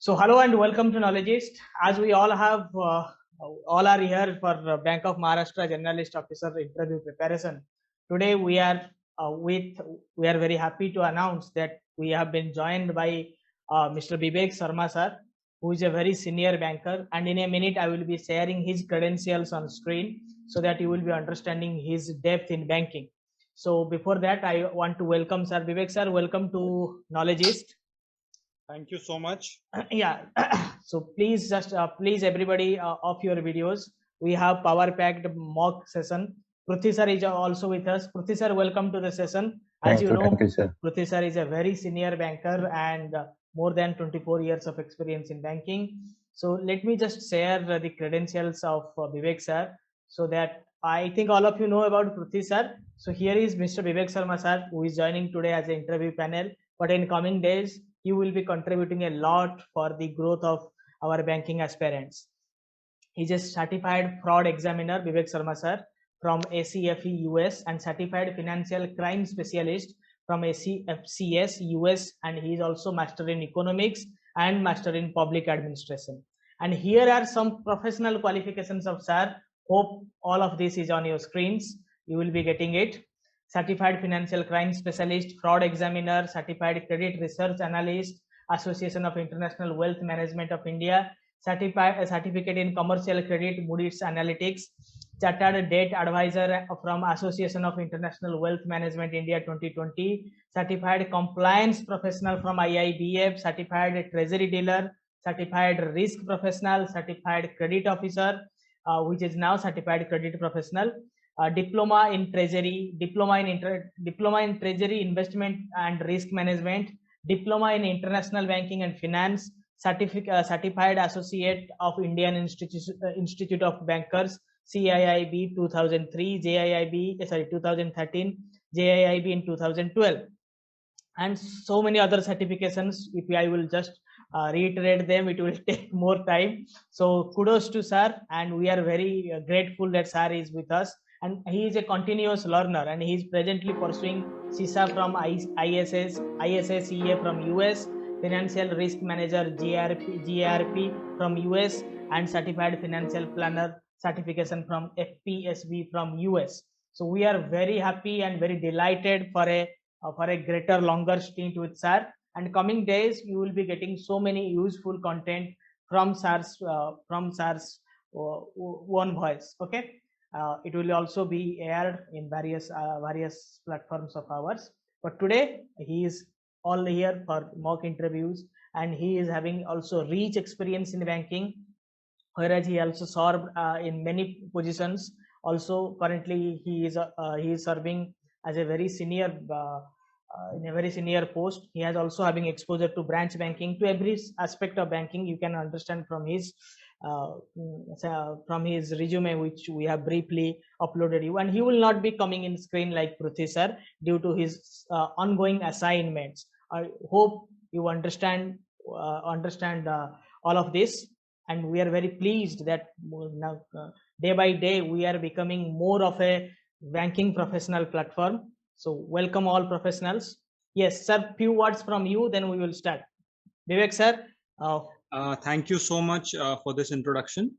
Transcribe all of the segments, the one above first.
So hello and welcome to Knowledgist. As we all all are here for Bank of Maharashtra Generalist Officer interview preparation. Today we are very happy to announce that we have been joined by Mr. Vivek Sharma sir, who is a very senior banker. And in a minute, I will be sharing his credentials on screen so that you will be understanding his depth in banking. So before that, I want to welcome Sir Vivek sir. Welcome to Knowledgist. Thank you so much. Yeah. So please everybody off your videos. We have power packed mock session. Pruthi sir is also with us. Pruthi sir, welcome to the session. As you know, Pruthi sir is a very senior banker and more than 24 years of experience in banking. So let me just share the credentials of Vivek sir, so that I think all of you know about Pruthi sir. So here is Mr. Vivek Sharma sir, who is joining today as an interview panel. But in coming days, you will be contributing a lot for the growth of our banking aspirants. He's a certified fraud examiner, Vivek Sharma sir, from ACFE US, and certified financial crime specialist from ACFCS US, and he is also master in economics and master in public administration. And here are some professional qualifications of sir. Hope all of this is on your screens. You will be getting it. Certified financial crime specialist, fraud examiner, certified credit research analyst, Association of International Wealth Management of India, certificate in commercial credit, Moody's Analytics, chartered debt advisor from Association of International Wealth Management India 2020, certified compliance professional from IIBF, certified treasury dealer, certified risk professional, certified credit officer, which is now certified credit professional, diploma in treasury, diploma in treasury investment and risk management, diploma in international banking and finance, certified associate of Indian Institute of Bankers, CIIB 2003, JIIB 2013, JIIB in 2012, and so many other certifications. If I will just reiterate them, it will take more time. So kudos to sir, and we are very grateful that sir is with us. And he is a continuous learner, and he is presently pursuing CISA from ISSEA from US, Financial Risk Manager GRP from US, and Certified Financial Planner certification from FPSB from US. So we are very happy and very delighted for a greater, longer stint with sir. And coming days, you will be getting so many useful content from sir's own voice. Okay. It will also be aired in various platforms of ours. But today he is all here for mock interviews, and he is having also rich experience in banking, whereas he also served in many positions. Also, currently he is serving as a very senior in a very senior post. He has also having exposure to branch banking, to every aspect of banking. You can understand from his resume, which we have briefly uploaded you. And he will not be coming in screen like Pruthi sir due to his ongoing assignments. I hope you understand all of this, and we are very pleased that now day by day we are becoming more of a banking professional platform. So welcome all professionals. Yes sir, few words from you, then we will start. Vivek sir. Thank you so much for this introduction.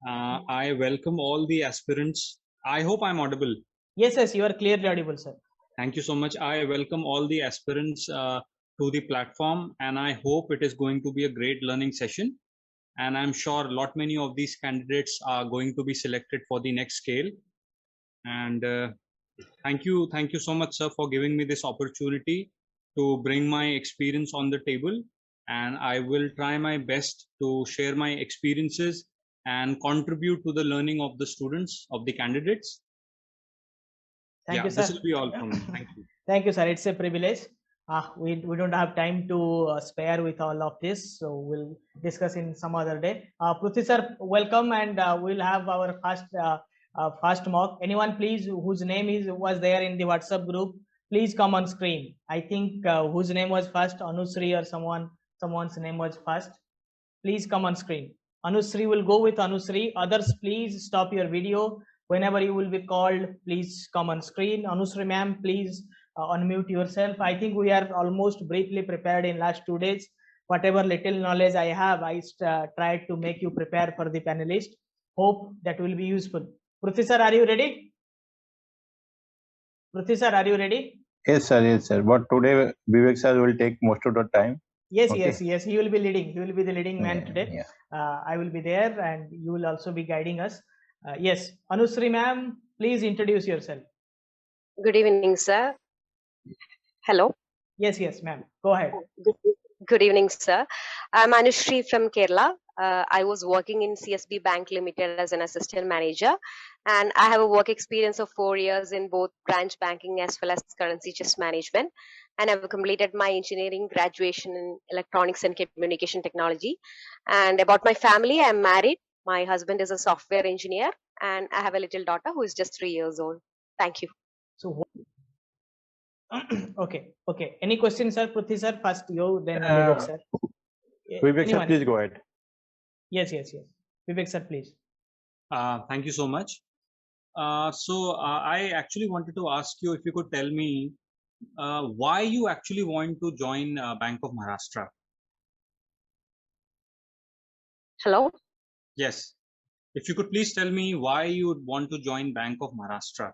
I welcome all the aspirants. I hope I'm audible. Yes, you are clearly audible, sir. Thank you so much. I welcome all the aspirants to the platform, and I hope it is going to be a great learning session. And I'm sure many of these candidates are going to be selected for the next scale. And thank you so much, sir, for giving me this opportunity to bring my experience on the table. And I will try my best to share my experiences and contribute to the learning of the students, of the candidates. Thank you, sir. This will be all from me. Thank you. Thank you, sir. It's a privilege. We don't have time to spare with all of this, so we'll discuss in some other day. Pruthi sir, welcome, and we'll have our first mock. Anyone, please, whose name was there in the WhatsApp group, please come on screen. I think whose name was first, Anusri or someone's name was first. Please come on screen. Anusri will go with Anusri. Others, please stop your video. Whenever you will be called, please come on screen. Anusri ma'am, please unmute yourself. I think we are almost briefly prepared in last 2 days. whatever little knowledge I have, I tried to make you prepare for the panelist. Hope that will be useful. Prithvi sir, are you ready? Prithvi sir, are you ready? Yes, sir. Yes, sir. But today, Vivek sir will take most of the time. Yes, Okay. yes. He will be leading. He will be the leading man today. Yeah. I will be there, and you will also be guiding us. Yes, Anusri ma'am, please introduce yourself. Good evening, sir. Hello. Yes, ma'am. Go ahead. Good evening, sir. I'm Anushri from Kerala. I was working in CSB Bank Limited as an assistant manager, and I have a work experience of 4 years in both branch banking as well as currency chest management. And I've completed my engineering graduation in electronics and communication technology. And about my family, I'm married. My husband is a software engineer, and I have a little daughter who is just 3 years old. Thank you. So, okay. Any questions, sir? Prithvi sir, first you, then Vivek sir. Vivek sir, please go ahead. Yes. Vivek sir, please. Thank you so much. I actually wanted to ask you if you could tell me why you actually want to join Bank of Maharashtra. Hello? Yes. If you could please tell me why you would want to join Bank of Maharashtra.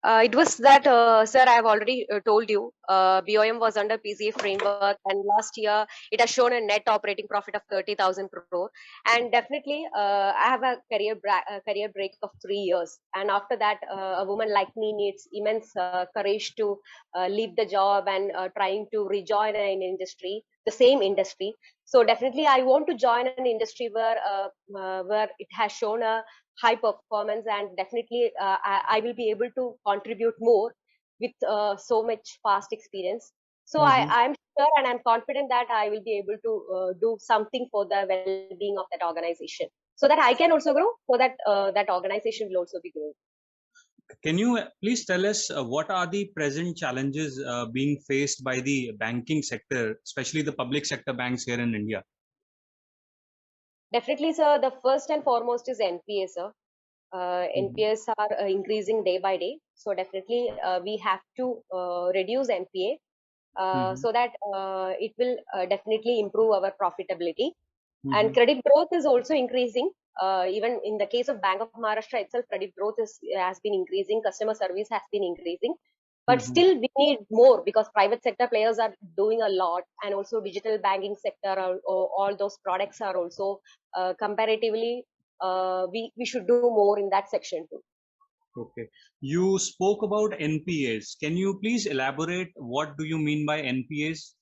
It was that, sir, I have already told you, BOM was under PCA framework, and last year it has shown a net operating profit of 30,000 crore. And definitely, I have a career break of 3 years. And after that, a woman like me needs immense courage to leave the job and trying to rejoin an industry, the same industry. So definitely, I want to join an industry where it has shown a high performance, and definitely I will be able to contribute more with so much past experience. So I'm sure and I'm confident that I will be able to do something for the well-being of that organization, so that I can also grow, so that that organization will also be growing. Can you please tell us what are the present challenges being faced by the banking sector, especially the public sector banks here in India? Definitely, sir. The first and foremost is NPA, sir. NPAs are increasing day by day. So definitely we have to reduce NPA so that it will definitely improve our profitability. And credit growth is also increasing. Even in the case of Bank of Maharashtra itself, credit growth has been increasing. Customer service has been increasing. But still we need more, because private sector players are doing a lot, and also digital banking sector, all those products are also comparatively we should do more in that section too. Okay. You spoke about NPAs. Can you please elaborate what do you mean by NPAs?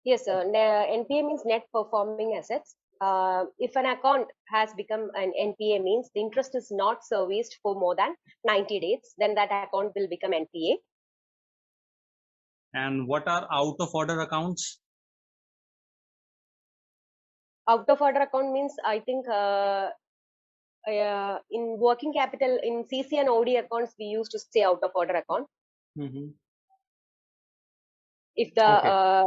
Yes, sir. NPA means net performing assets. If an account has become an NPA, means the interest is not serviced for more than 90 days, then that account will become NPA. And what are out of order accounts? Out of order account means, I think in working capital, in CC and OD accounts, we used to say out of order account. If the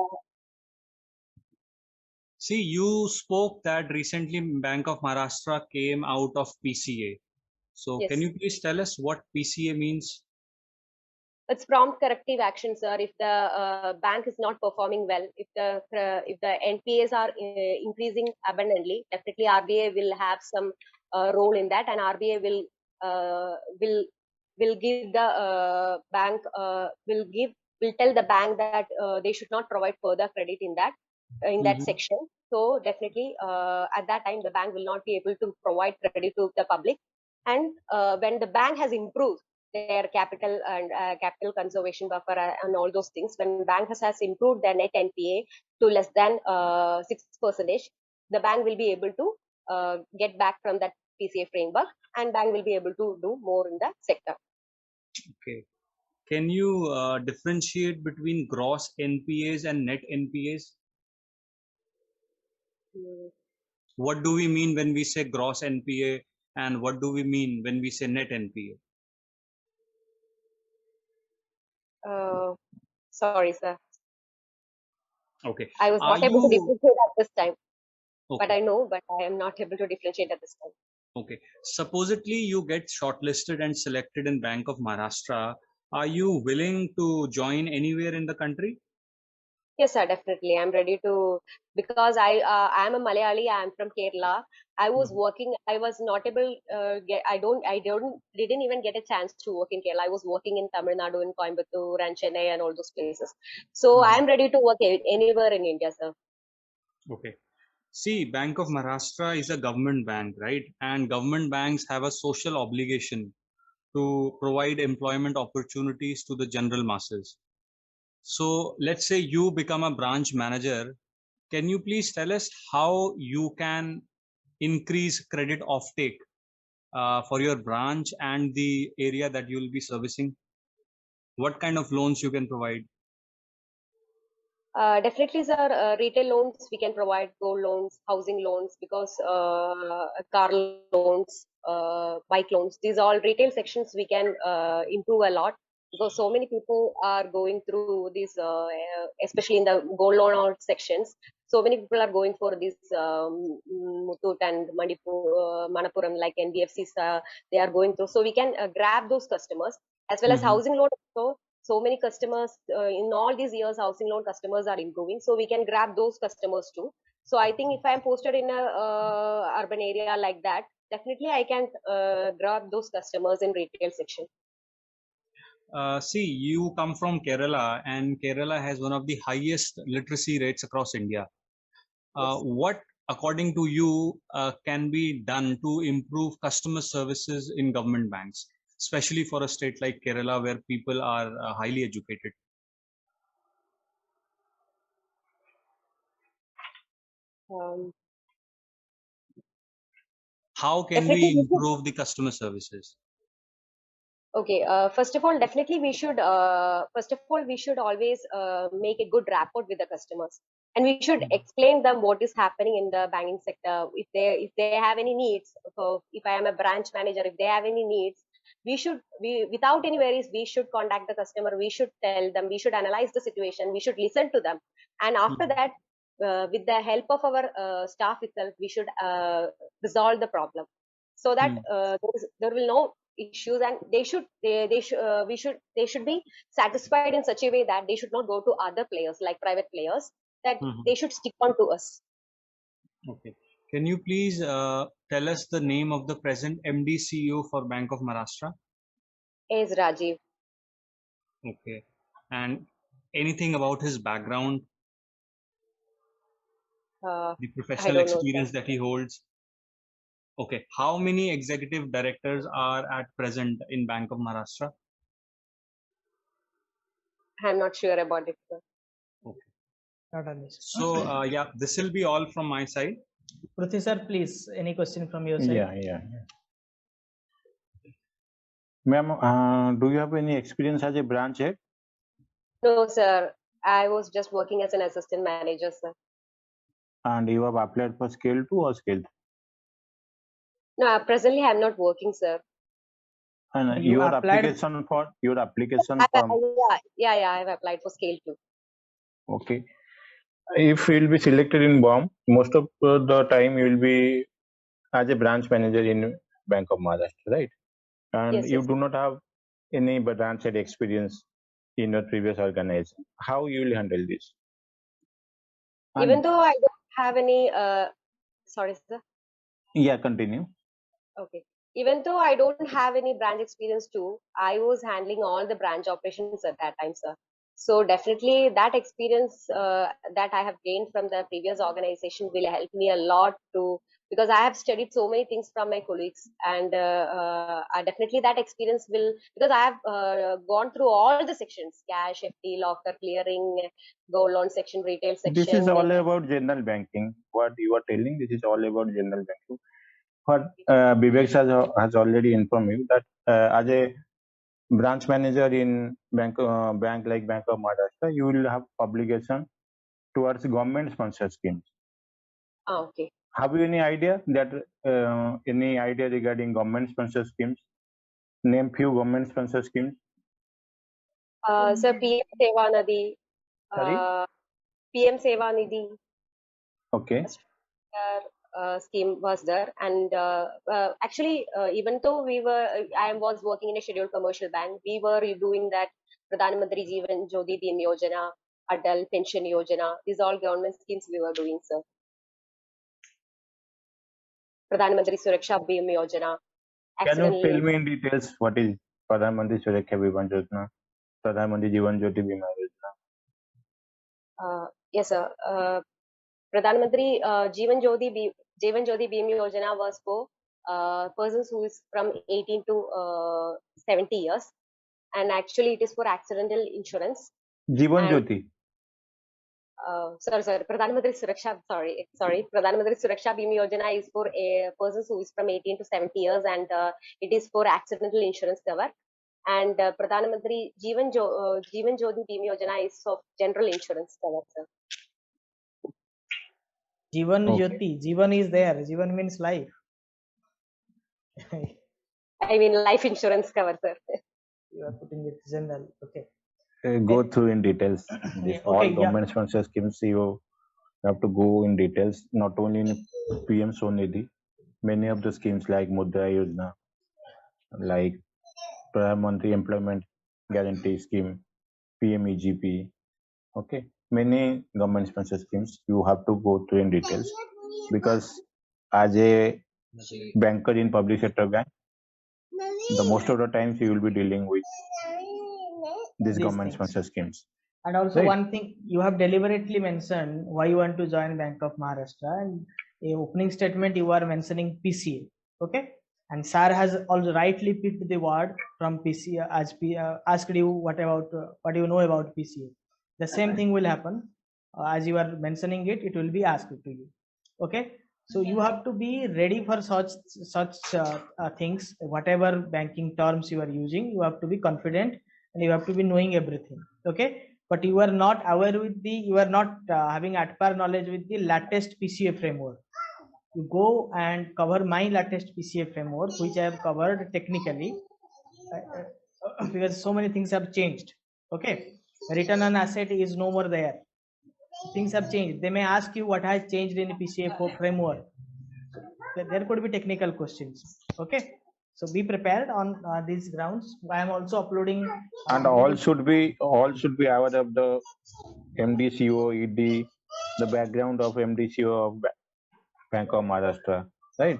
See, you spoke that recently Bank of Maharashtra came out of PCA. So yes. Can you please tell us what PCA means? It's prompt corrective action, sir. If the bank is not performing well, if the NPAs are increasing abundantly, definitely RBI will have some role in that, and RBI will give the bank will tell the bank that they should not provide further credit in that section. So definitely at that time the bank will not be able to provide credit to the public. And when the bank has improved their capital and capital conservation buffer and all those things, when bank has improved their net NPA to less than 6%, the bank will be able to get back from that PCA framework, and bank will be able to do more in the sector. Okay. Can you differentiate between gross NPAs and net NPAs? What do we mean when we say gross NPA, and what do we mean when we say net NPA? Sorry, sir. Okay. I was not able to differentiate at this time. Okay. But I know, but I am not able to differentiate at this time. Okay. Supposedly you get shortlisted and selected in Bank of Maharashtra. Are you willing to join anywhere in the country? Yes, sir, definitely. I'm ready to, because I am a Malayali. I'm from Kerala. I was working. I was not able. Didn't even get a chance to work in Kerala. I was working in Tamil Nadu, in Coimbatore and Chennai and all those places. So I'm ready to work anywhere in India, sir. Okay. See, Bank of Maharashtra is a government bank, right? And government banks have a social obligation to provide employment opportunities to the general masses. So let's say you become a branch manager. Can you please tell us how you can increase credit offtake for your branch and the area that you will be servicing? What kind of loans you can provide? Definitely, sir. Retail loans we can provide, gold loans, housing loans, because car loans, bike loans. These all retail sections we can improve a lot, because so many people are going through these, especially in the gold loan or sections. So many people are going for this Muthoot and Manappuram, like NBFCs. They are going through. So we can grab those customers, as well as housing loan also. So many customers in all these years, housing loan customers are improving, so we can grab those customers too. So I think if I'm posted in a urban area like that, definitely I can grab those customers in retail section. See, you come from Kerala, and Kerala has one of the highest literacy rates across India. Yes. What, according to you, can be done to improve customer services in government banks, especially for a state like Kerala where people are highly educated? Um, How can Definitely we we should. improve the customer services? Okay, first of all, definitely we should. First of all, we should always make a good rapport with the customers, and we should explain them what is happening in the banking sector. If they have any needs, so if I am a branch manager, if they have any needs, we without any worries, we should contact the customer. We should tell them. We should analyze the situation. We should listen to them, and after that, with the help of our staff itself, we should resolve the problem, so that there will no issues, and they should be satisfied in such a way that they should not go to other players like private players, that they should stick on to us. Okay. Can you please tell us the name of the present MD CEO for Bank of Maharashtra? Is Rajiv. Okay. And anything about his background, the I professional don't know, experience sir. that he holds? Okay. How many executive directors are at present in Bank of Maharashtra? I'm not sure about it, sir. Okay. Not on this. So, yeah, this will be all from my side. Pruthi sir, please, any question from your side? Yeah. Ma'am, do you have any experience as a branch head? No, sir. I was just working as an assistant manager, sir. And you have applied for scale 2 or scale 3? No, presently I'm not working, sir. And You your applied- application form. Yeah, I've applied for scale 2. Okay. If you will be selected in BOM, most of the time you will be as a branch manager in Bank of Maharashtra, right? And Yes, you yes. do not have any branch head experience in your previous organization. How you will handle this? Even And though I don't have any, sorry, sir. yeah, continue. Okay. Even though I don't have any branch experience too, I was handling all the branch operations at that time, sir. So definitely that experience that I have gained from the previous organization will help me a lot to, because I have studied so many things from my colleagues, and I definitely that experience will, because I have gone through all the sections: cash, FD, locker, clearing, gold loan section, retail This is section. all about general banking. What you are telling, this is all about general banking. But Vivek has already informed you that as a branch manager in bank like Bank of Maharashtra, you will have obligation towards government sponsored schemes. Okay. Have you any idea regarding government sponsored schemes? Name few government sponsored schemes. Sir, PM Seva Nidhi, Sorry. PM Seva Nidhi. Okay. Scheme was there, and actually, even though I was working in a scheduled commercial bank, we were doing that Pradhan Mantri Jeevan Jyoti Bima Yojana, Adal Pension Yojana. These all government schemes we were doing, sir. Pradhan Mantri Suraksha Bima Yojana. Can you tell me in details what is Pradhan Mantri Suraksha Bima Yojana, Pradhan Mantri Jeevan Jyoti Bima Yojana? Yes, sir. Pradhan Mantri Jeevan Jyoti Bima Yojana was for persons who is from 18 to 70 years, and actually it is for accidental insurance. Jeevan Jyoti. Sorry, Pradhan Mantri Suraksha. Sorry. Pradhan Mantri Suraksha Bima Yojana is for a persons who is from 18 to 70 years, and it is for accidental insurance cover. And Pradhan Mantri Jeevan Jyoti Bima Yojana is of general insurance cover, sir. Jeevan Jyoti. Jeevan is there. Jeevan means life. I mean life insurance cover, sir. You are putting it general. Okay. Go through in details. All government sponsor schemes, you have to go in details, not only in PM Sonidhi. Many of the schemes like Mudra Yojana, like Pradhan Mantri Employment Guarantee Scheme, PMEGP. Okay, many government sponsor schemes you have to go through in details, because as a banker in public sector bank, the most of the times you will be dealing with these government sponsor schemes. And also one thing, you have deliberately mentioned why you want to join Bank of Maharashtra, and in opening statement you are mentioning PCA. Okay, and sir has also rightly picked the word from PCA as asked you what you know about PCA. The same thing will happen as you are mentioning it. It will be asked to you. Okay, so you have to be ready for such things. Whatever banking terms you are using, you have to be confident and you have to be knowing everything. Okay, but you are not aware with you are not having at par knowledge with the latest PCA framework. You go and cover my latest PCA framework, which I have covered technically, because so many things have changed. Okay, return on asset is no more there. Things have changed. They may ask you what has changed in the PCA framework. There could be technical questions. Okay, so be prepared on these grounds. I am also uploading. And all should be aware of the MDCO, ED, the background of MDCO of Bank of Maharashtra, right?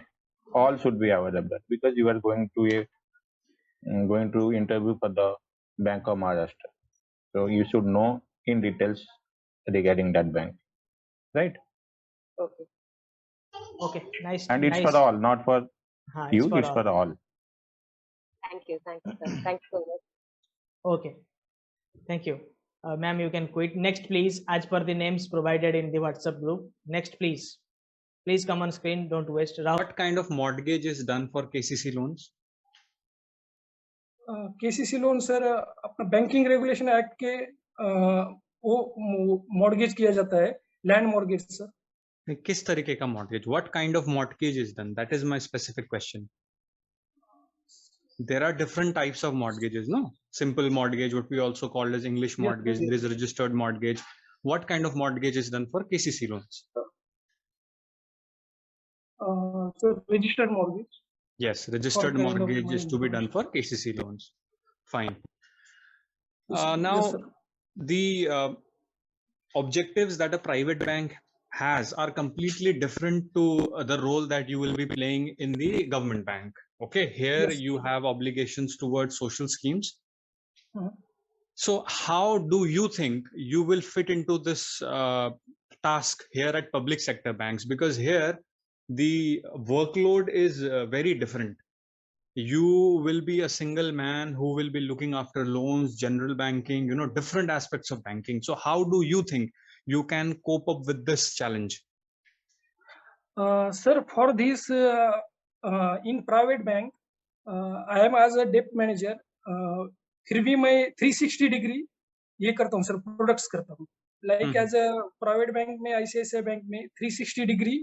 All should be aware of that, because you are going to interview for the Bank of Maharashtra. So you should know in details regarding that bank, right? Okay. Okay, nice. And it's for all, not for you. It's for all. Thank you, sir. Thank you so much. Okay, thank you, ma'am. You can quit. Next, please, as per the names provided in the WhatsApp group. Next, please. Please come on screen. Don't waste. What kind of mortgage is done for KCC loans? KCC loan sir अपना banking regulation act के वो mortgage किया जाता है, land mortgage sir. किस तरीके का mortgage? What kind of mortgage is done? That is my specific question. There are different types of mortgages, no? Simple mortgage, what we also call as English mortgage. There is a registered mortgage. What kind of mortgage is done for KCC loans? So registered mortgage. Yes, registered mortgage is to be done for KCC loans. Fine. Now, the objectives that a private bank has are completely different to the role that you will be playing in the government bank. Okay, here you have obligations towards social schemes. So how do you think you will fit into this task here at public sector banks? Because here the workload is very different. You will be a single man who will be looking after loans, general banking, different aspects of banking. So how do you think you can cope up with this challenge? Sir, for this in private bank, I am as a debt manager. फिर भी मैं 360 degree ये करता हूँ sir, products करता हूँ. Like as a private bank में, ICICI bank में 360 डिग्री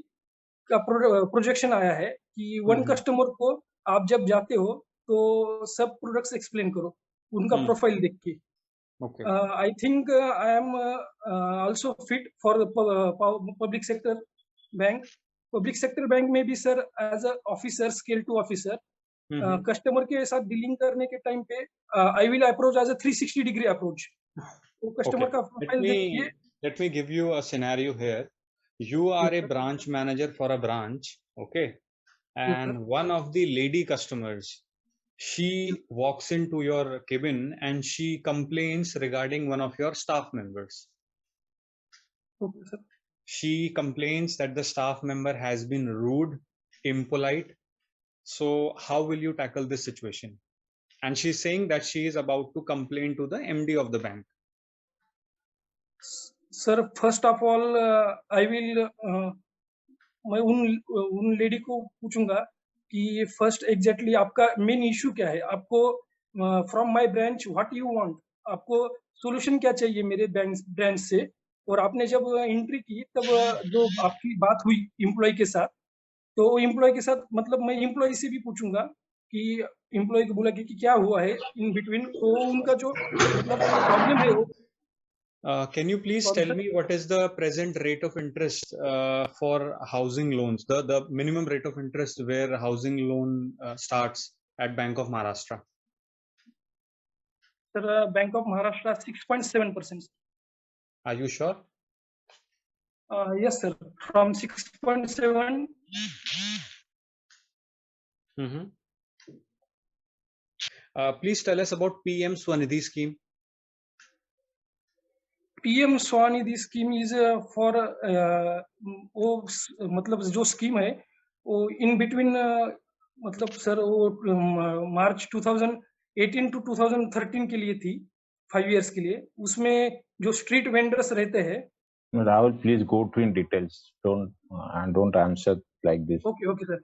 का प्रोजेक्शन आया है कि वन कस्टमर को आप जब जाते हो तो सब प्रोडक्ट्स एक्सप्लेन करो उनका प्रोफाइल देख के. I think I am also fit for public sector bank. Public sector bank में भी sir as a officer, scale two officer, customer के साथ डीलिंग करने के टाइम पे I will approach as a 360 degree approach. वो कस्टमर का profile देख के let me give you a scenario here. You are a branch manager for a branch, okay, and one of the lady customers, she walks into your cabin and she complains regarding one of your staff members. Okay, sir. She complains that the staff member has been rude, impolite. So how will you tackle this situation? And she's saying that she is about to complain to the MD of the bank. Sir, first of all, I will मैं उन lady को पूछूंगा कि first exactly आपका main issue क्या है, आपको from my branch what you want, आपको सॉल्यूशन क्या चाहिए मेरे ब्रांच से। और आपने जब एंट्री की तब जो आपकी बात हुई एम्प्लॉय के साथ, तो एम्प्लॉय के साथ मतलब मैं एम्प्लॉय से भी पूछूंगा कि एम्प्लॉय को बोला कि क्या हुआ है इन बिटवीन, तो उनका जो मतलब प्रॉब्लम है वो Can you please tell me what is the present rate of interest for housing loans, the minimum rate of interest where housing loan starts at Bank of Maharashtra? Sir, Bank of Maharashtra 6.7%. Are you sure? Yes, sir. From 6.7. Please tell us about PM Swanidhi scheme. PM Swanidhi scheme is for वो मतलब जो scheme है वो in between मतलब sir वो मार्च 2018 to 2013 के लिए थी, 5 years के लिए। उसमें जो स्ट्रीट वेंडर्स रहते हैं, Rahul, please go to in details. Don't answer like this. Okay, sir.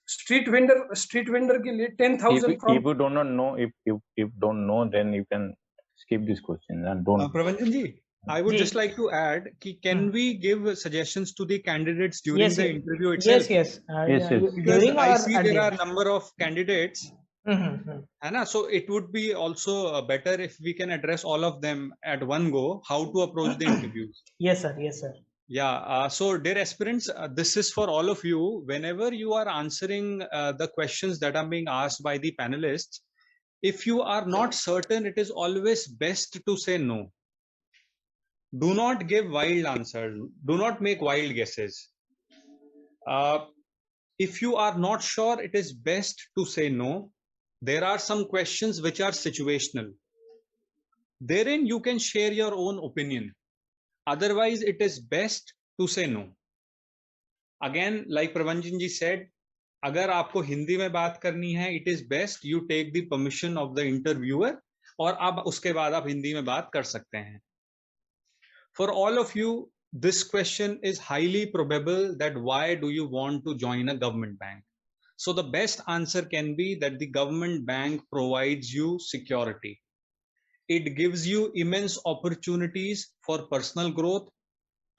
Street vendor के लिए 10,000 from. If you do not know, if don't know, then you can skip this question and don't. Pravanjan ji, I would just like to add, can we give suggestions to the candidates during the interview itself? Yes. Because I see there are a number of candidates. So it would be also better if we can address all of them at one go, how to approach the interviews. Yes, sir. Yeah. So dear aspirants, this is for all of you. Whenever you are answering the questions that are being asked by the panelists, if you are not certain, it is always best to say no. Do not give wild answers. Do not make wild guesses. If you are not sure, it is best to say no. There are some questions which are situational. Therein, you can share your own opinion. Otherwise, it is best to say no. Again, like Pravanjan ji said, अगर आपको हिंदी में बात करनी है, it is best you take the permission of the interviewer, और अब उसके बाद आप हिंदी में बात कर सकते हैं. For all of you, this question is highly probable that why do you want to join a government bank? So the best answer can be that the government bank provides you security. It gives you immense opportunities for personal growth,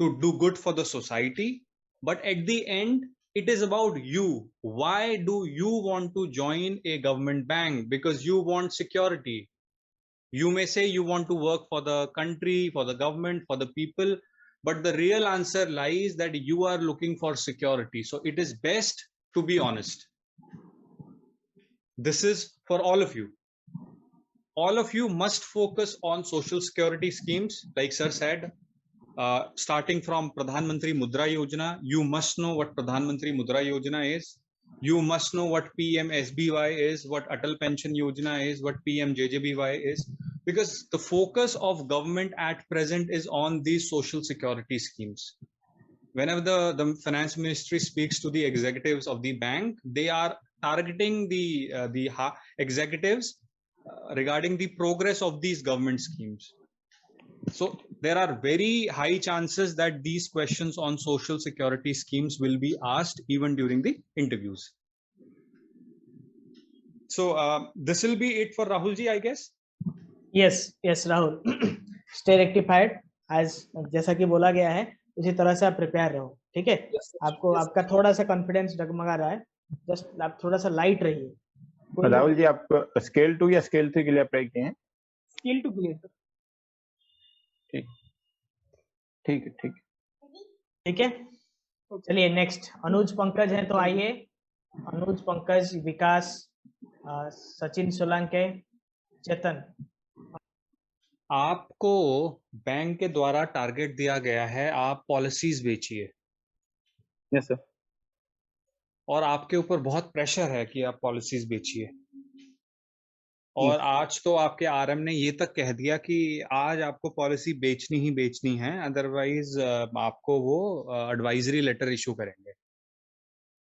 to do good for the society. But at the end, it is about you. Why do you want to join a government bank? Because you want security. You may say you want to work for the country, for the government, for the people, but the real answer lies that you are looking for security. So it is best to be honest. This is for all of you. All of you must focus on social security schemes, like sir said, starting from Pradhan Mantri Mudra Yojana. You must know what Pradhan Mantri Mudra Yojana is. You must know what PM SBY is, what Atal Pension Yojana is, what PM JJBY is, because the focus of government at present is on these social security schemes. Whenever the finance ministry speaks to the executives of the bank, they are targeting the executives regarding the progress of these government schemes. So there are very high chances that these questions on social security schemes will be asked even during the interviews. So this will be it for Rahul ji, I guess. Yes, Rahul. Stay rectified. As जैसा कि बोला गया है उसी तरह से आप prepare रहो, ठीक है? आपको आपका थोड़ा सा कॉन्फिडेंस डगमगा रहा है, जस्ट आप थोड़ा सा लाइट रहिए. राहुल जी, आप स्केल 2 या स्केल 3 के लिए अप्लाई किए हैं? स्केल 2 के लिए. ठीक है. चलिए नेक्स्ट अनुज पंकज है, तो आइए अनुज पंकज, विकास, सचिन सोलंके, चेतन. आपको बैंक के द्वारा टारगेट दिया गया है, आप पॉलिसीज बेचिए। Yes sir. और आपके ऊपर बहुत प्रेशर है कि आप पॉलिसीज बेचिए। और आज तो आपके आरएम ने ये तक कह दिया कि आज आपको पॉलिसी बेचनी ही बेचनी है, अदरवाइज आपको वो एडवाइजरी लेटर इशू करेंगे।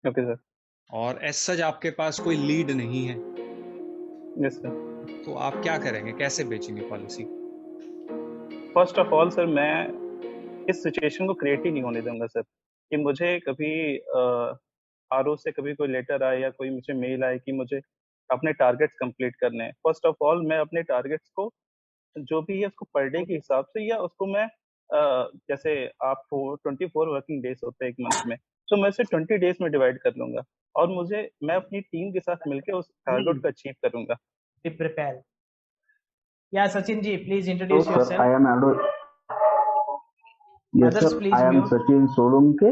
Okay sir. और एज सच आपके पास कोई लीड नहीं है। Yes sir. तो आप क्या करेंगे, कैसे बेचेंगे policy? First of all sir, मैं इस सिचुएशन को क्रिएट ही नहीं होने दूंगा सर, कि मुझे कभी आरओ से कभी कोई लेटर आए या कोई मुझे मेल आए कि मुझे अपने टारगेट्स कंप्लीट करने हैं। फर्स्ट ऑफ ऑल मैं अपने टारगेट्स को जो भी है उसको पर डे के हिसाब से, या उसको मैं जैसे आप 24 वर्किंग डेज होते हैं एक मंथ में, तो मैं इसे 20 डेज में डिवाइड कर लूंगा और मैं अपनी टीम के साथ मिलकर उस टारगेट को अचीव करूंगा। Be prepared. Yeah, Sachin ji, please introduce Sir, yourself. I am Yes, Others, sir. please I am mute. Sachin Solunke.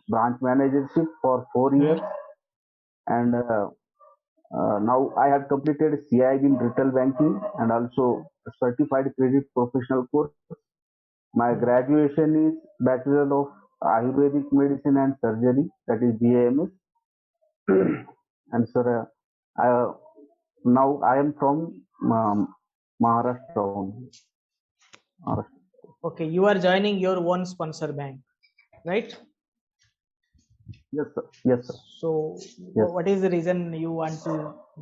Branch managership for 4 years, and now I have completed CIB in retail banking and also certified credit professional course. My graduation is Bachelor of Ayurvedic Medicine and Surgery, that is BAMS. And sir, now I am from Maharashtra. Okay, you are joining your own sponsor bank, right? Yes, sir. Yes, sir. So, Yes. what is the reason you want to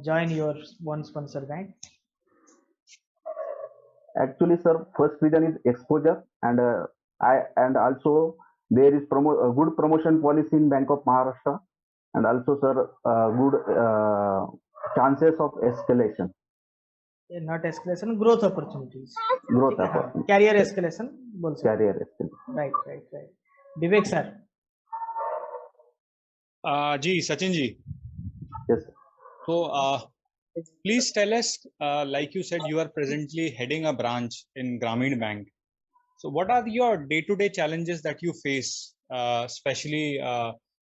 join your one sponsor bank? Actually, sir, first reason is exposure, and also there is a good promotion policy in Bank of Maharashtra, and also, sir, good chances of escalation. Not escalation, growth opportunities. Growth opportunity. Career escalation. Career escalation. Right. Vivek sir. जी Sachin ji. Yes, sir. So please tell us, like you said, you are presently heading a branch in Grameen Bank. So what are your day-to-day challenges that you face, especially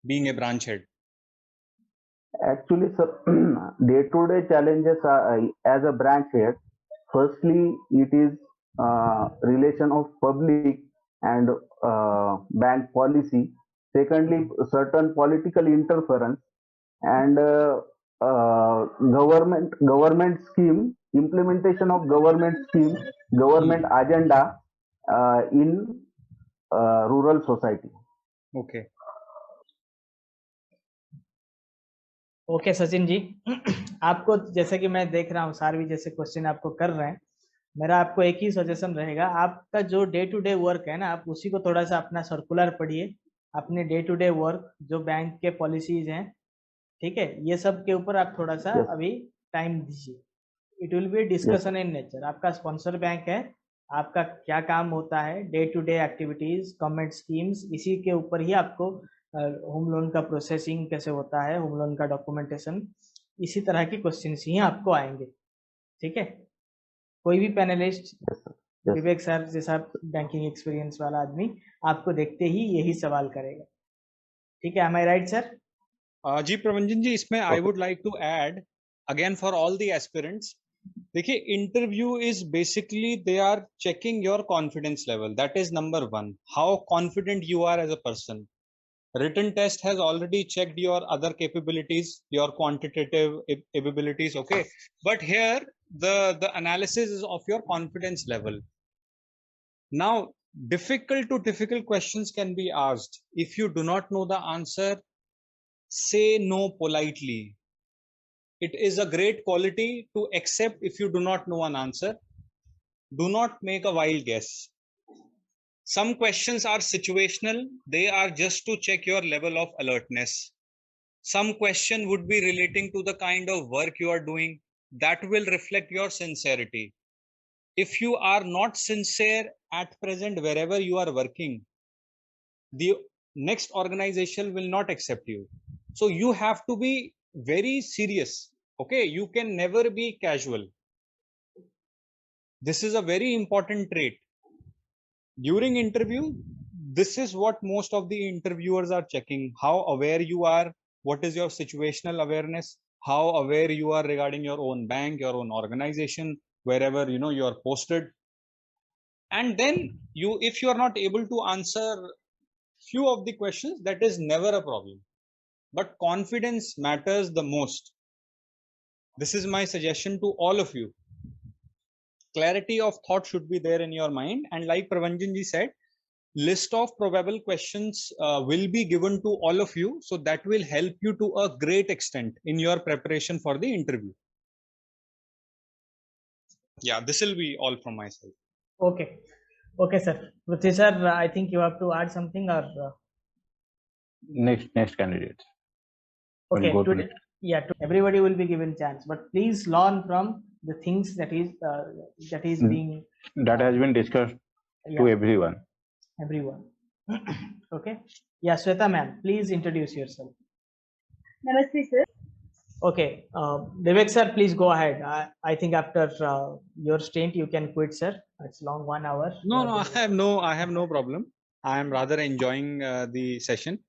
being a branch head? Actually, sir, day-to-day challenges are, as a branch head, firstly, it is relation of public and bank policy. Secondly, certain political interference, and government scheme, implementation of government scheme, government agenda in rural society. Okay. Okay Sachin ji, आपको जैसे कि मैं देख रहा हूँ सार भी जैसे क्वेश्चन आपको कर रहे हैं, मेरा आपको एक ही सजेशन रहेगा, आपका जो डे टू डे वर्क है ना, आप उसी को थोड़ा सा अपना सर्कुलर पढ़िए, अपने डे टू डे वर्क जो बैंक के पॉलिसीज हैं, ठीक है, ये सब के ऊपर आप थोड़ा सा अभी टाइम दीजिए. It will be discussion in nature. आपका स्पॉन्सर बैंक है, आपका क्या काम होता है, day to day activities, government schemes, इसी के ऊपर ही आपको होम लोन का प्रोसेसिंग कैसे होता है, होम लोन का डॉक्यूमेंटेशन, इसी तरह के क्वेश्चंस ही आपको आएंगे. ठीक है, कोई भी पैनलिस्ट, विवेक सर जैसा बैंकिंग एक्सपीरियंस वाला आदमी आपको देखते ही यही सवाल करेगा. ठीक है, एम आई राइट सर? जी प्रवंजन जी, इसमें I would like to add again for all the aspirants. देखिए, interview is basically they are checking your confidence level. That is number 1. How confident you are as a person. Written test has already checked your other capabilities, your quantitative abilities, okay, but here the analysis is of your confidence level. Now difficult questions can be asked. If you do not know the answer, say no politely. It is a great quality to accept if you do not know an answer. Do not make a wild guess. Some questions are situational. They are just to check your level of alertness. Some question would be relating to the kind of work you are doing. That will reflect your sincerity. If you are not sincere at present wherever you are working, the next organization will not accept you. So you have to be very serious. Okay, you can never be casual. This is a very important trait. During interview, this is what most of the interviewers are checking: how aware you are, what is your situational awareness, how aware you are regarding your own bank, your own organization, wherever you are posted. And then if you are not able to answer few of the questions, that is never a problem, but confidence matters the most. This is my suggestion to all of you. Clarity of thought should be there in your mind, and like Pravanjan ji said, list of probable questions will be given to all of you, so that will help you to a great extent in your preparation for the interview. Yeah, this will be all from my side. Okay. Okay, sir. Prithvi sir, I think you have to add something, or next candidate. okay, we'll today, yeah, everybody will be given chance, but please learn from the things that is being that has been discussed to everyone. Okay. Yeah, Sweta ma'am, please introduce yourself. Namaste, sir. Okay, Vivek sir, please go ahead. I think after your stint, you can quit, sir. It's long 1 hour. No, I have no problem. I am rather enjoying the session,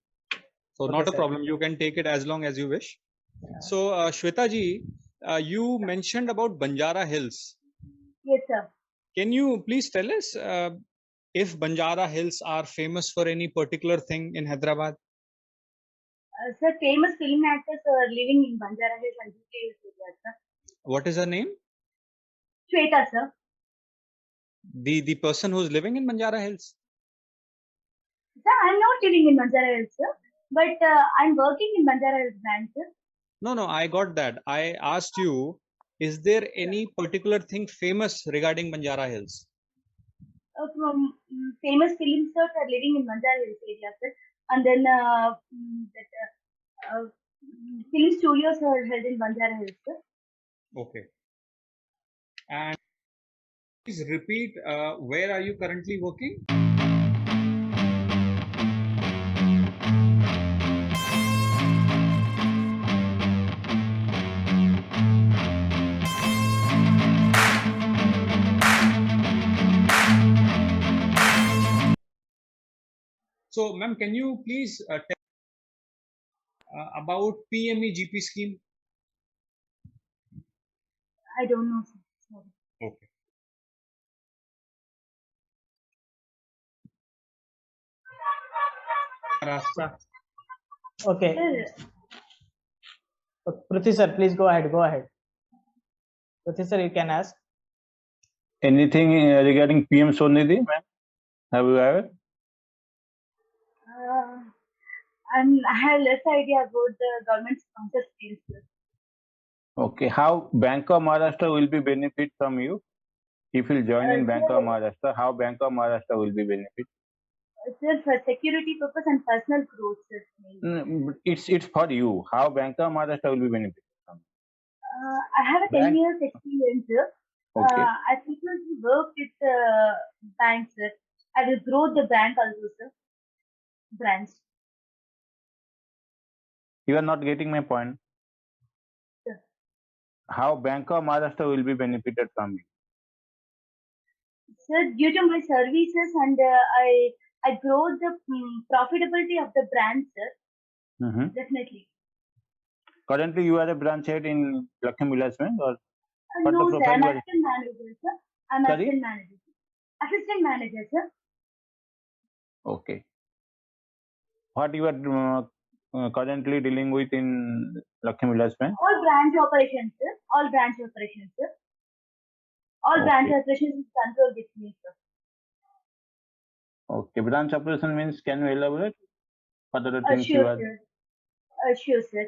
so Okay, not a sir. problem. You can take it as long as you wish. Yeah. So Shweta ji, you mentioned about Banjara Hills. Yes, sir. Can you please tell us if Banjara Hills are famous for any particular thing in Hyderabad? Sir, famous film actors are living in Banjara Hills and UK, sir. What is her name? Shweta, sir. The person who's living in Banjara Hills? Sir, I'm not living in Banjara Hills, sir, but I'm working in Banjara Hills branch, sir. No, I got that. I asked you, is there any particular thing famous regarding Banjara Hills? From famous film stars are living in Banjara Hills area, sir. And then film studios are held in Banjara Hills, sir. Okay. And please repeat, where are you currently working? So, ma'am, can you please tell about PME GP scheme? I don't know, sir. Sorry. Okay. Maharashtra. Okay. Sir, Prithvi sir, please go ahead. Prithvi sir, you can ask. Anything regarding PM Sonidhi, ma'am? Have you ever? I have less idea about the government sponsor schemes, sir. Okay. How Bank of Maharashtra will be benefit from you? If you join in Bank of Maharashtra, how Bank of Maharashtra will be benefit? Sir, for security purpose and personal growth, sir. It's for you. How Bank of Maharashtra will be benefit from you? I have a 10 years experience, sir. Okay. I frequently work with banks, sir. I will grow the bank also, sir. Branch. You are not getting my point. Sir. How Bank of Maharashtra will be benefited from you? Sir, due to my services and I grow the profitability of the branch, sir. Mm-hmm. Definitely. Currently, you are a branch head in Lakshmi Vilas Bank, or no, sir. I'm assistant manager, sir. I'm Sorry? assistant manager. Assistant manager, sir. Okay. What you are currently dealing with in Lakshmi Vilas Bank? All branch operations, sir. All branch operations, sir. All branch operations is controlled with me, sir. Okay. Branch operation means, can you elaborate? What are the things Sure, you are? sir. Sure, sir.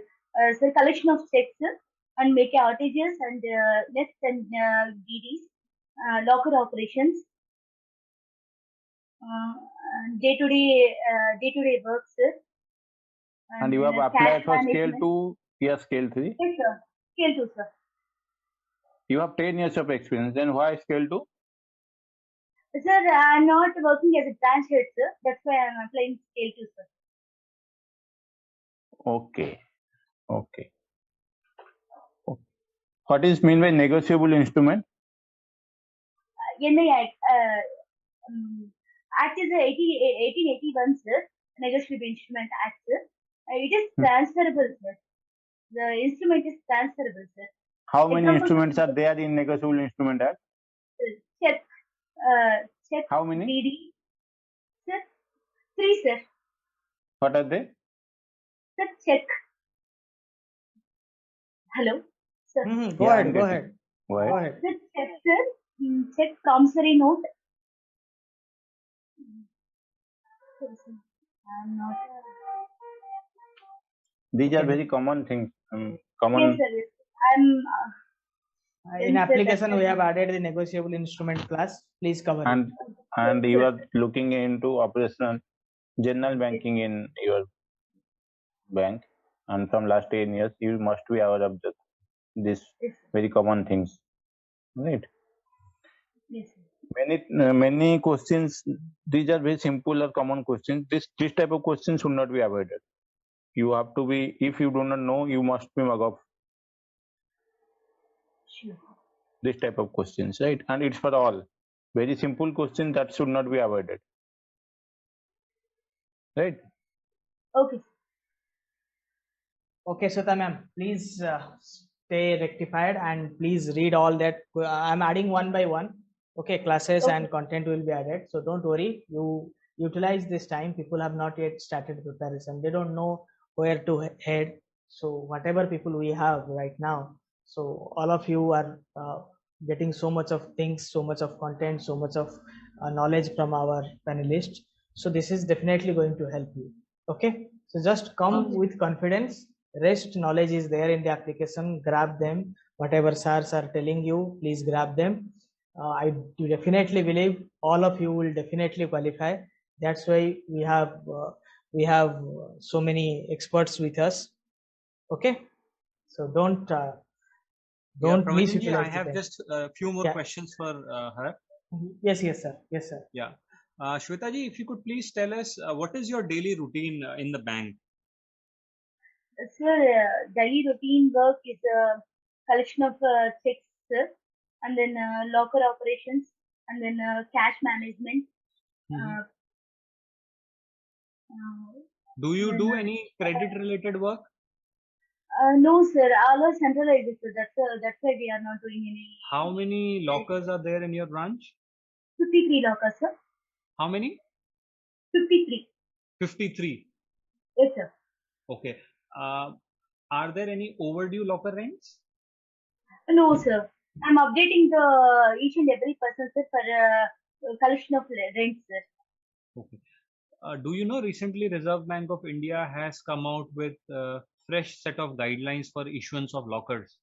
So collection of checks, sir, and make outages and nets and DDs, locker operations, day-to-day work, sir. And you have applied for scale 2, yes, scale 3? Yes, sir. Scale 2, sir. You have 10 years of experience. Then why scale 2? Sir, I'm not working as a branch head, sir. That's why I'm applying scale 2, sir. Okay. What is mean by negotiable instrument? Act is a 1881, sir. Negotiable Instrument Act, sir. It is transferable, sir. The instrument is transferable, sir. How many Example, instruments are there in Negotiable Instrument Act? check, check, How many? DD, sir. 3, sir. What are they? Sir, check. Hello, sir. Go Yeah, ahead. I'm Go getting. ahead. Go Go ahead. ahead. Sir, check, sir. Check promissory note. I'm not. These are Okay. very common things. Yes, Common. sir. Yes. I'm. In Yes, sir, application, we that's have added the negotiable instrument class. Please cover it. And you are looking into operational general banking in your bank, and from last 10 years you must be aware of this Yes, very common things, right? yes, sir. Many questions, these are very simple or common questions. This type of questions should not be avoided. You have to be, if you do not know, you must be mug up Sure. this type of questions, right? And it's for all very simple questions that should not be avoided, right? Okay, sir. Okay, Sweta ma'am, please stay rectified and please read all that. I'm adding one by one. Okay, classes Okay. and content will be added. So don't worry. You utilize this time. People have not yet started preparation. They don't know where to head. So whatever people we have right now. So all of you are getting so much of things, so much of content, so much of knowledge from our panelists. So this is definitely going to help you. Okay. So just come with confidence. Rest knowledge is there in the application. Grab them. Whatever SARs are telling you, please grab them. I do definitely believe all of you will definitely qualify. That's why we have so many experts with us. Okay, so don't miss Pravanji, I utilize the have time. just a few more Yeah. questions for her. Yes, sir. Yes, sir. Yeah. Shweta ji, if you could please tell us what is your daily routine in the bank? Sir, daily routine work is a collection of checks, sir, and then locker operations, and then cash management. Do you then, do any credit related work? No, sir. All are centralized, sir. That's why we are not doing any. How many lockers are there in your branch? 53 lockers, sir. How many? 53. 53. Yes, sir. Okay. Are there any overdue locker rents? No, sir. I'm updating each and every person, sir, for collection of rents, sir. Okay. Do you know recently Reserve Bank of India has come out with a fresh set of guidelines for issuance of lockers?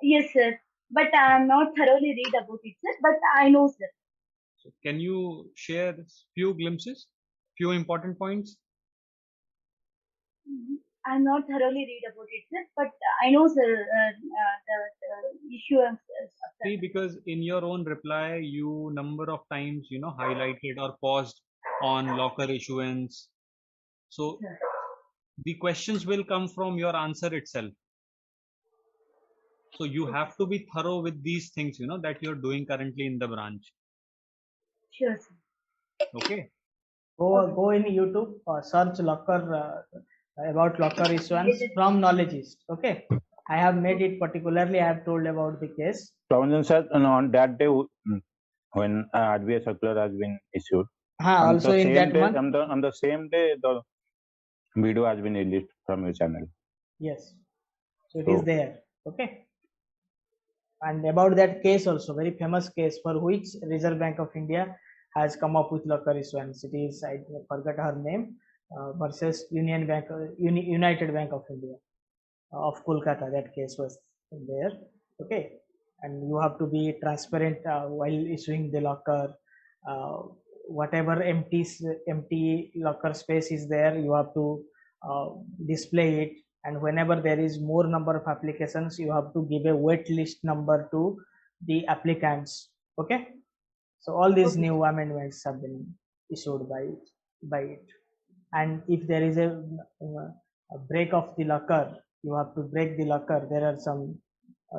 Yes, sir. But I'm not thoroughly read about it, sir. But I know, sir. So can you share few glimpses, few important points? I'm not thoroughly read about it, sir. But I know, sir, the issue of. See, because in your own reply, you number of times, highlighted or paused on locker issuance. So Sir. the questions will come from your answer itself. So you have to be thorough with these things, that you're doing currently in the branch. Sure, sir. Okay. Go in YouTube, search locker about locker issuance from Knowledgist. Okay, I have made it particularly. I have told about the case. Pravanjan sir, on that day when RBI circular has been issued, Also in that month, on the same day, the video has been released from your channel. Yes, so it is there. Okay, and about that case also, very famous case for which Reserve Bank of India has come up with locker issuance. It is, I forgot her name, versus United Bank of India of Kolkata. That case was there. Okay, and you have to be transparent while issuing the locker. Whatever empty locker space is there, you have to display it. And whenever there is more number of applications, you have to give a wait list number to the applicants. Okay, so all these new amendments have been issued by it. And if there is a break of the locker, you have to break the locker. There are some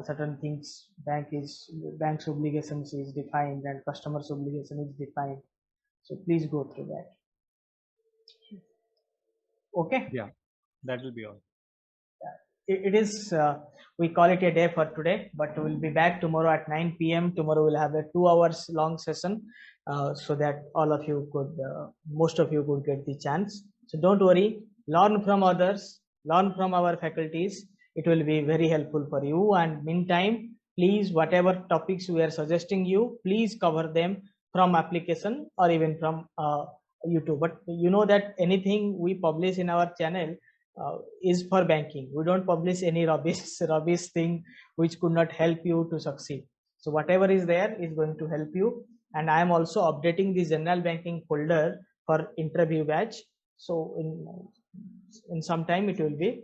certain things. Bank's obligations is defined and customers obligation is defined. So please go through that. Okay. Yeah, that will be all. It is, we call it a day for today, but we'll be back tomorrow at 9 p.m. Tomorrow we'll have a 2 hours long session, so that all of you could, most of you could get the chance. So don't worry, learn from others, learn from our faculties. It will be very helpful for you. And meantime, please, whatever topics we are suggesting you, please cover them from application or even from YouTube. But you know that anything we publish in our channel is for banking. We don't publish any rubbish thing which could not help you to succeed. So whatever is there is going to help you. And I am also updating the general banking folder for interview batch. So in some time it will be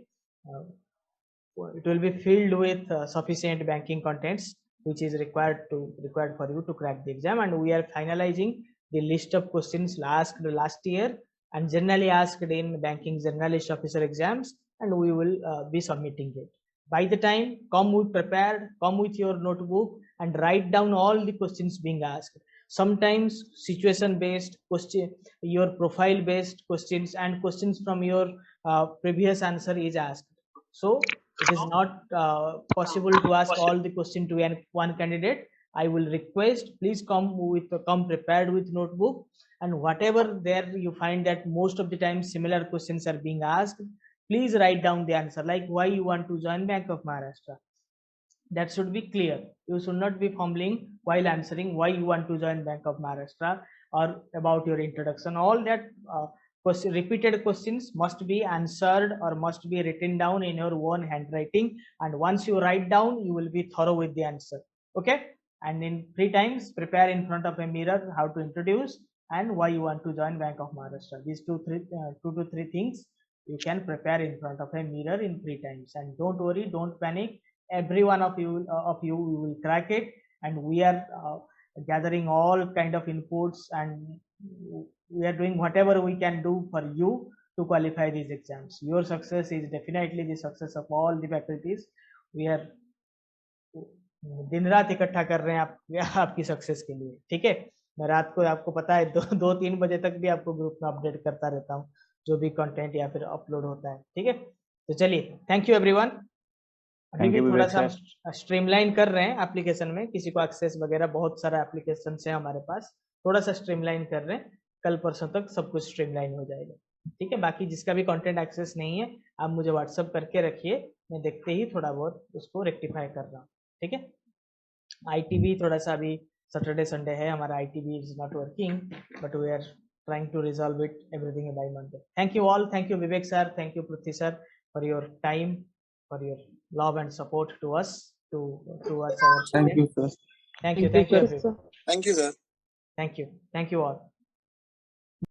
filled with sufficient banking contents which is required for you to crack the exam. And we are finalizing the list of questions asked last year and generally asked in banking generalist officer exams, and we will be submitting it. By the time, come with your notebook and write down all the questions being asked. Sometimes situation based question, your profile based questions and questions from your previous answer is asked. So it is not possible to ask all the question to one candidate. I will request, please come prepared with notebook, and whatever there you find that most of the time similar questions are being asked, please write down the answer, like why you want to join Bank of Maharashtra. That should be clear. You should not be fumbling while answering why you want to join Bank of Maharashtra or about your introduction. All that repeated questions must be answered or must be written down in your own handwriting, and once you write down you will be thorough with the answer. Okay. And in free times, prepare in front of a mirror how to introduce and why you want to join Bank of Maharashtra. These two to three things you can prepare in front of a mirror in free times. And don't worry, don't panic. Every one of you will crack it, and we are gathering all kind of inputs, and we are doing whatever we can do for you to qualify these exams. Your success is definitely the success of all the faculties. We are दिन रात इकट्ठा कर रहे हैं आपकी success के लिए. ठीक है, मैं रात को आपको पता है 2-3 बजे तक भी आपको ग्रुप में अपडेट करता रहता हूँ जो भी कंटेंट या फिर अपलोड होता है. ठीक है, तो चलिए, थैंक यू एवरीवन. अभी भी थोड़ा सा स्ट्रीमलाइन कर रहे हैं एप्लीकेशन में. किसी को एक्सेस वगैरह, बहुत सारा एप्लीकेशन है हमारे पास, थोड़ा सा स्ट्रीमलाइन कर रहे हैं. कल परसों तक सब कुछ स्ट्रीमलाइन हो जाएगा. ठीक है, बाकी जिसका भी कंटेंट एक्सेस नहीं है आप मुझे व्हाट्सअप करके रखिए, मैं देखते ही थोड़ा बहुत उसको रेक्टिफाई कर रहा हूँ. ठीक है, ITB थोड़ा सा अभी सैटरडे संडे है हमारा, ITB is not working, but we are trying to resolve it everything by Monday. Thank you all. Thank you Vivek sir, thank you Pruthi sir for your time, for your love and support to us, towards our students. Thank you sir. Thank you everyone. Thank you sir. Thank you all.